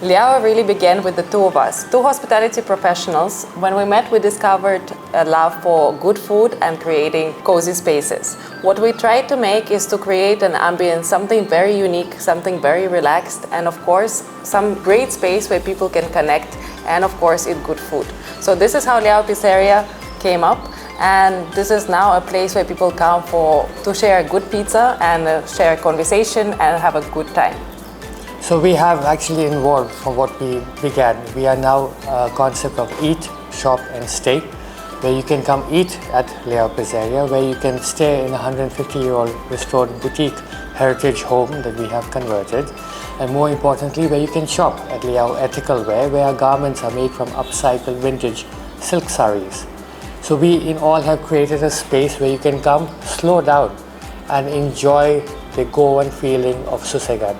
Leao really began with the two of us, two hospitality professionals. When we met, we discovered a love for good food and creating cozy spaces. What we tried to make is to create an ambience, something very unique, something very relaxed, and of course, some great space where people can connect and of course eat good food. So this is how Leao Pizzeria came up, and this is now a place where people come to share good pizza and share conversation and have a good time. So we have actually evolved from what we began. We are now a concept of eat, shop and stay, where you can come eat at Leao Pizzeria, where you can stay in a 150-year-old restored boutique heritage home that we have converted, and more importantly, where you can shop at Leao Ethical Wear, where our garments are made from upcycled vintage silk sarees. So we in all have created a space where you can come, slow down and enjoy the Goan feeling of Susegad.